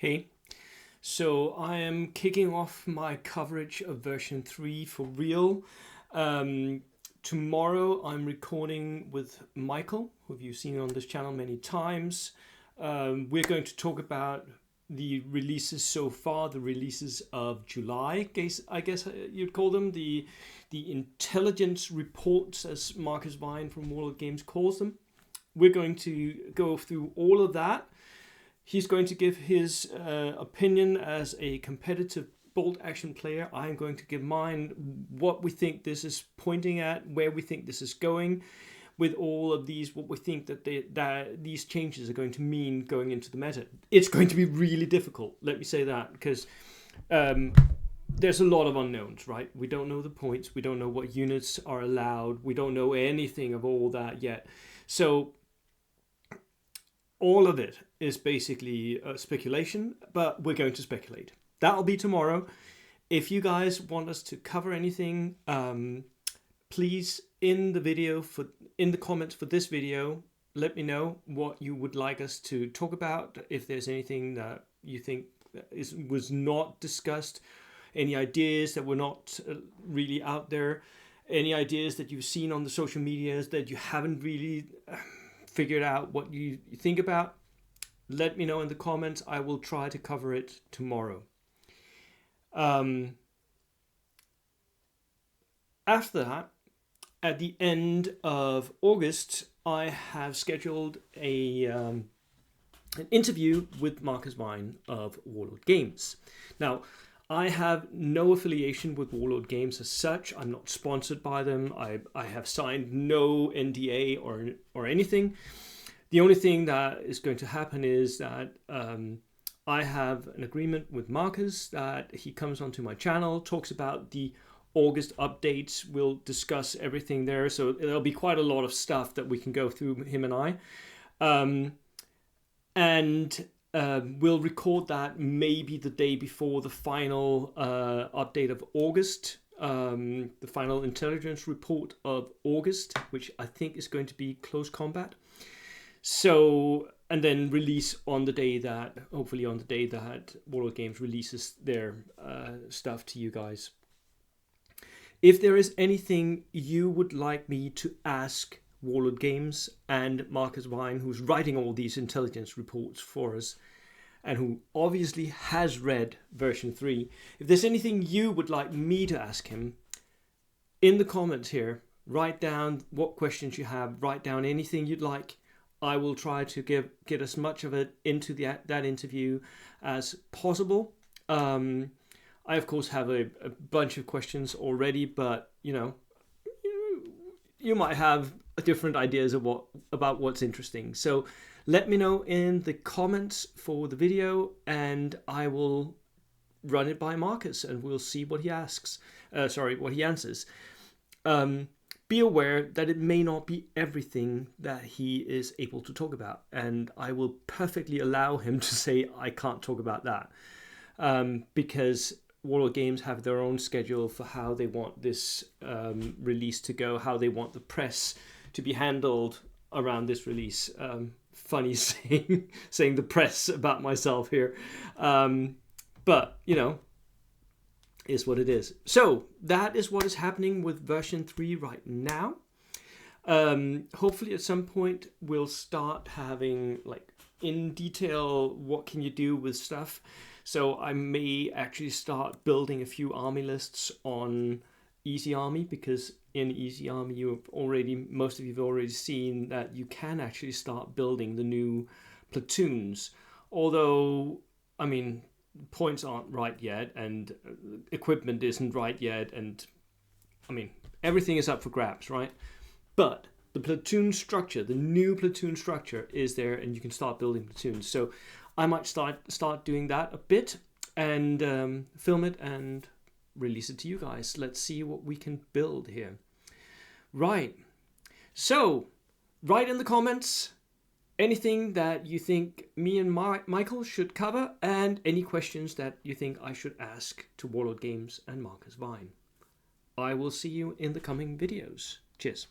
Hey, so I am kicking off my coverage of version 3 for real. Tomorrow I'm recording with Michael, who you've seen on this channel many times. We're going to talk about the releases so far, the releases of July, I guess you'd call them, the intelligence reports, as Marcus Vine from Warlord Games calls them. We're going to go through all of that. He's going to give his opinion as a competitive bolt action player. I'm going to give mine, what we think this is pointing at, where we think this is going with all of these, what we think that these changes are going to mean going into the meta. It's going to be really difficult, let me say that, because there's a lot of unknowns, right? We don't know the points, we don't know what units are allowed, we don't know anything of all that yet. So all of it is basically speculation, but we're going to speculate. That'll be tomorrow. If you guys want us to cover anything, please in the comments for this video, let me know what you would like us to talk about. If there's anything that you think was not discussed, any ideas that were not really out there, any ideas that you've seen on the social medias that you haven't really figured out what you think about, let me know in the comments. I will try to cover it tomorrow. After that, at the end of August, I have scheduled an interview with Marcus Vine of Warlord Games. Now, I have no affiliation with Warlord Games as such. I'm not sponsored by them. I have signed no NDA or anything. The only thing that is going to happen is that I have an agreement with Marcus that he comes onto my channel, talks about the August updates. We'll discuss everything there. So there'll be quite a lot of stuff that we can go through, him and I. We'll record that maybe the day before the final update of August, the final intelligence report of August, which I think is going to be close combat. So, and then release on the day that, hopefully on the day that Warlord Games releases their stuff to you guys. If there is anything you would like me to ask Warlord Games and Marcus Vine, who's writing all these intelligence reports for us, and who obviously has read version 3. If there's anything you would like me to ask him, in the comments here, write down what questions you have, write down anything you'd like. I will try to get as much of it into that interview as possible. I, of course, have a bunch of questions already, but, you might have different ideas of about what's interesting. So let me know in the comments for the video, and I will run it by Marcus, and we'll see what he asks. What he answers. Be aware that it may not be everything that he is able to talk about, and I will perfectly allow him to say I can't talk about that, because Warlord Games have their own schedule for how they want this release to go, how they want the press to be handled around this release. Funny saying the press about myself here, but is what it is. So that is what is happening with version 3 right now. Hopefully at some point we'll start having, like, in detail, what can you do with stuff. So I may actually start building a few army lists on Easy Army, because in Easy Army most of you have already seen that you can actually start building the new platoons. Although, I mean, points aren't right yet, and equipment isn't right yet, and I mean, everything is up for grabs, right? But the platoon structure, the new platoon structure is there, and you can start building platoons. So I might start doing that a bit, and film it and release it to you guys. Let's see what we can build here. Right. So write in the comments anything that you think me and Michael should cover, and any questions that you think I should ask to Warlord Games and Marcus Vine. I will see you in the coming videos. Cheers.